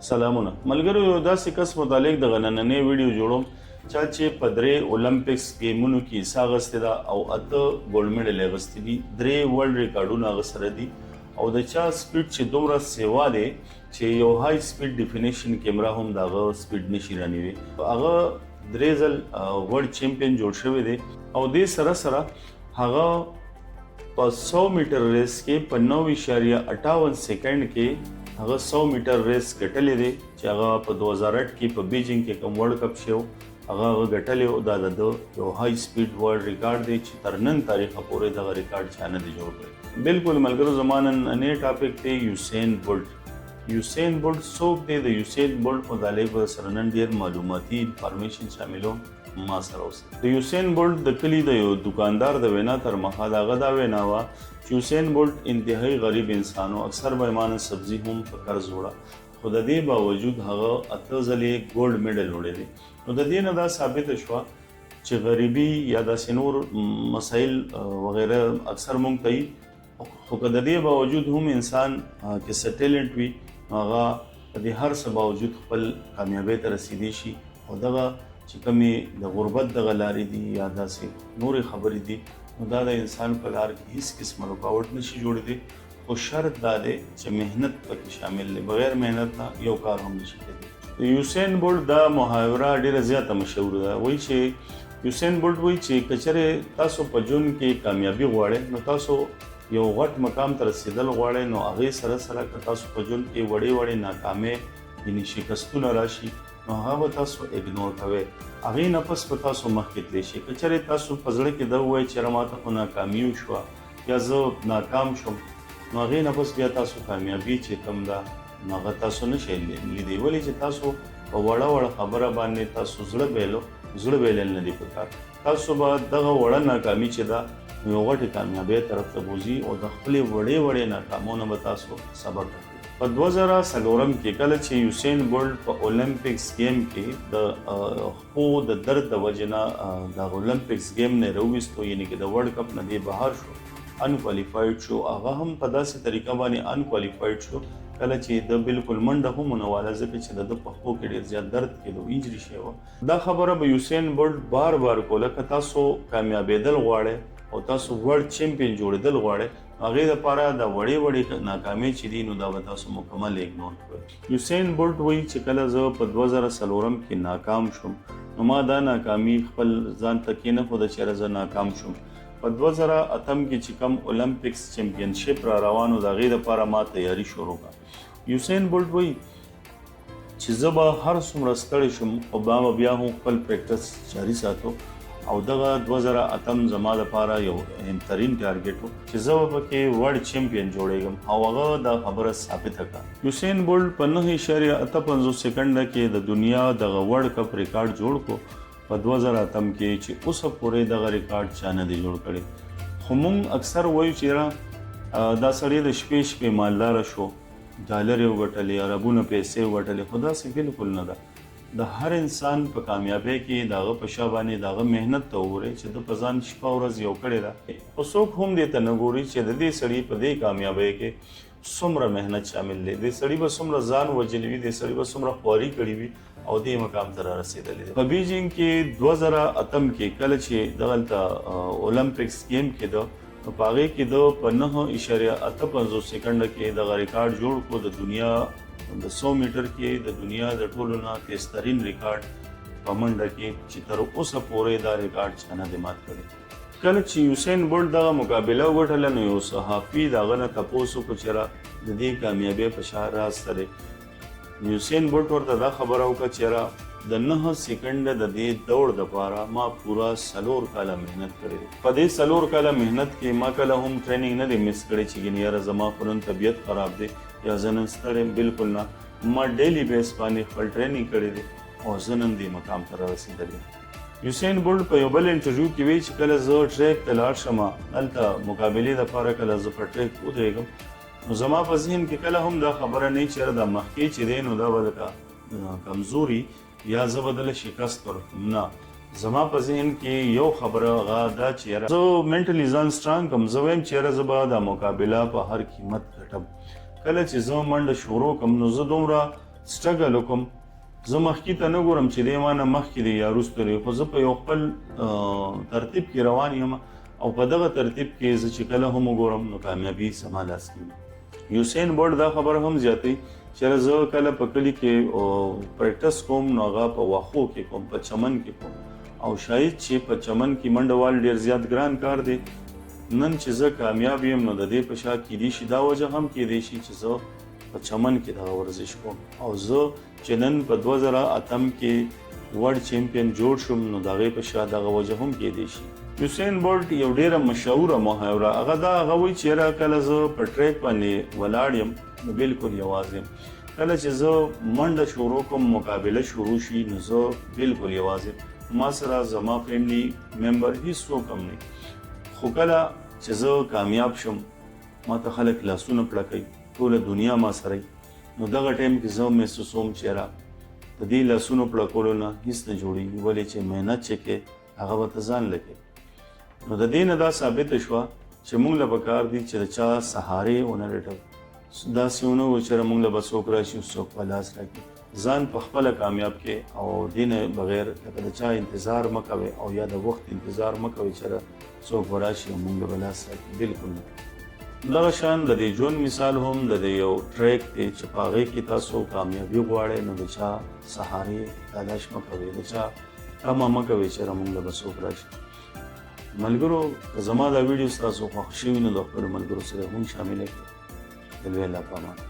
سلامونه ملګرو یو داسې کس متعلق د نننۍ ویډیو جوړوم چې په درې اولمپکس گیمونو کې حصہ اخیستې ده او 8 ګولډ میډل یې اخیستي دي 3 ورلد ریکارډونه هغه سره دي او د چا سپیډ چې دومره سیوا دی چې یو های سپیډ ډیفینیشن کیمرا هم دغه سپیډ نشي رانیوي هغه درې ځل ورلد چیمپیون جوړ شوی دی او دې سره سره هغه په 100 میټر ریس کې په 9.58 سکند کې هغه 100 میټر ریس ګټلې دی چې هغه په 2008 کې په بیجینګ کې کوم ورلد کپ شو هغه ګټلې او دا د یو های سپیډ ورلد ریکارډ دی چې تر نن تاریخ پورې دغه ریکارډ چا نه دی جوړ کړی بالکل ملګرو زمانن نه ټاپک دی یوسین بولټ څوک دی د یوسین بولټ متعلق سره نن ډیر معلوماتي انفارمیشن شاملو ما سره اوسه د یوسین بولټ د کلی د یو دکاندار د وینا تر مخه دغه دا وینا وا یوسین بولټ انتهایی غریب انسانو اکثر به ایمان سبزی هم په قرض وړه خو د دې باوجود هغه اته ځلې ګولډ میډل وړی دی نو د دې نه دا ثابت شوه چې غریبي یا داسې نور مسایل وغیره اکثر مونږ کوي خو که د دې باوجود هم انسان کې څه ټیلنټ وي هغه د دې هر څه باوجود خپل کامیابۍ ته رسیدي شي او دغه چې کومې د غربت دغه لارې دي یا داسې نورې خبرې دي نو دا د انسان په لار کې هیڅ قسمه رکاوټ نشي جوړېدی خو شرط دا دی چې مهنت پکې شامل دی بغیر مهنت نه یو کار هم نشي کېدی یوسین بولټ دا محاوره ډیره زیاته مشهور ده وایي چې یوسین بولټ وایي چې کچره تاسو په ژوند کې کامیابي غواړئ نو تاسو یو غټ مقام ته رسیدل غواړئ نو هغې سره سره که تاسو په ژوند کې وړې ناکامۍ یعنې شکستونه راشي نو هغه به تاسو اګنور کوئ هغې نه پس به تاسو مخکې تللی شئ که چېرې تاسو په زړه کې دا ووایئ چې یاره ماته خو ناکامي وشوه یا زه ناکام شوم نو هغې نه پس بیا تاسو کامیابي چې کوم ده نو هغه تاسو نشئ لیدی ولې چې تاسو په وړه خبره باندې تاسو زړه بایلل نه دي پکار تاسو به دغه وړه ناکامي چې ده یو غټې کامیابۍ طرف ته بوځي او د خپلې وړې ناکامونه به تاسو صبر کوئ په 2004 کې کله چې یوسین بولټ په اولمپکس گیم کې د خپو د درد د وجې نه د اولمپکس گیم نه راوویستو یعنې کې د ورلډ کپ نه دی بهر شو انکوالیفاید شو هغه هم په داسې طریقه باندې انکوالیفاید شو کله چې د بالکل منډه هم ونه واله ځکه چې د پښو کې ډېر زیات درد کېدو انجري شوی وه دا خبره به یوسین بولټ بار کوله که تاسو کامیابېدل غواړئ او تاسو ورلډ چیمپیون جوړېدل غواړئ هغې دپاره د وړې ناکامۍ چې دي نو دا به تاسو مکمل اګنور کړئ یوسین بولټ وایي چې کله زه په 2004 کې ناکام شوم نو ما دا ناکامي خپل ځان ته کېنښوده چې زه ناکام شوم په 2008 کې چې کوم اولمپکس چیمپینشپ را روان و د هغې دپاره ما تیاري شروع کړه یوسین بولټ وایي چې زه به هر څومره ستړی شم خو ما به بیا هم خپل پریکټس جاري ساتو او دغه 2008 زما دپاره یو اهمترین ټارګټ و چې زه به پکې ورلډ چیمپیون جوړېږم او هغه دا خبره ثابته کړه یوسین بولټ په 9.58 سکنډه کې د دنیا دغه ورلډ کپ ریکارډ جوړ کړو په 2008 کې چې اوسه پورې دغه ریکارډ چا نه دی جوړ کړی خو موږ اکثر وایو چې دا سړی د شپې مالداره شو ډالر یې وګټلې عربونه پیسې وګټلې خو داسې بالکل نه ده د هر انسان په کامیابۍ کې دغه په شا باندې دغه مهنت ته وګورئ چې د په ځان شپه ورځ یو کړې ده خو څوک هم دې ته نه ګوري چې د دې سړي په دې کامیابۍ کې څومره مهنت شامل دی دې سړي به څومره ځان وژلی وي دې سړي به څومره خواري کړې وي او دې مقام ته را رسېدلی دی په بیجینګ کې 2008 کې کله چې دغلته اولمپکس گیم کې ده نو په هغې کې ده په 9.58 سکنډه کې دغه ریکارډ جوړ کړو د دنیا د 100 میټر کې د دنیا د ټولو نه تیزترین ریکارډ په منډه کې چې تر اوسه پورې دا ریکارډ چا نه دی مات کړی کله چې یوسین بولټ دغه مقابله وګټله نو یو صحافي د هغه نه تپوس وکړو چې د دې کامیابۍ په شا راز څه دی یوسین بولټ ورته دا خبره وکړه چې د 9 سکنډه د دې دوړ دپاره ما پوره 4 کاله مهنت کړی دی په دې 4 کاله مهنت کې ما کله هم ټریننګ نه دی مس کړی چې ګینې یاره زما خو نن طبیعت خراب دی یا زه نن ستړی یم بالکل نه ما ډیلی بیس باندې خپل ټریننګ کړی دی او زه نن دې مقام ته رارسېدلی یوسین بولټ په یو بل انټرویو کې وایي چې کله زه ټریک ته لاړ شم هلته مقابلې دپاره کله زه په ټریک ودرېږم نو زما په ذهن کې کله هم دا خبره نه چې یاره دا مخکې چې دی نو دا به لکه کمزوري یا زه به دله شکست ورکړم نه زما په ذهن کې یو خبره هغه دا چې یاره زه منټلي ځان سټرانګ کړم زه وایم چې یاره زه به دا مقابله په هر قیمت ګټم کله چې زه منډه شروع کړم نو زه دومره سټرګل وکم زه مخکې ته نه ګورم چې دی ما نه مخکې دی یا وروسته دی خو زه په یو خپل ترتیب کې روان یم او په دغه ترتیب کې زه چې کله هم وګورم نو کامیابي زما لاس کې وي. یوسین بولټ دا خبره هم زیاتوي چې زه کله په کلي کې پریکټس کوم نو هغه په واښو کې کوم په چمن کې کوم او شاید چې په چمن کې منډه وال ډېر زیات ګران کار دی. نن چې زه کامیاب یم نو د دې په شا کیدی شي دا وجه هم کیدی شي چې زه په چمن کې دغه ورزش کوم او زه چې نن په 2008 کې ورلد چیمپیون جوړ شوم نو د هغې په شا دغه وجه هم کیدی شي. یوسین بولټ یو ډیره مشهوره محاوره هغه دا هغه وایي چې یاره کله زه په ټریک باندې ولاړ یم نو بالکل یوازې یم، کله چې زه منډه شروع کوم مقابله شروع شي نو زه بالکل یوازې ما سره زما فیملی ممبر هیڅوک هم نه. خو کله چې زه کامیاب شم ما ته خلک لاسونه پړکوي، ټوله دنیا ما سره نو دغه ټایم کې زه محسوسوم چې یاره د دې لاسونو پړکولو نه هیڅ نه جوړېږي، ولې چې محنت چې کې هغه به ته ځان لګوي. نو د دې نه دا ثابته شوه چې موږ له پکار دي چې د چا سهارې ونه لټوو، داسې ونه و چې موږ له به څوک راشي څوک په لاس راکړي. ځان په خپله کامیاب کې او دې نه بغیر لکه د چا انتظار مه کوئ او یا د وخت انتظار مه کوئ چې څوک به راشي او موږ له به لاس راکړي. بالکل نه. دغه شان د دې ژوند مثال هم د دې یو ټریک دی چې په هغې کې تاسو کامیابي غواړئ نو د چا سهارې تلاش مه کوئ، د چا تمه مه کوئ چې موږ له به څوک راشي. ملګرو که زما دا ویډیو ستاسو خوښ شوي نو د خپلو ملګرو سره هم شامله کړئ. د لوی الله په امان.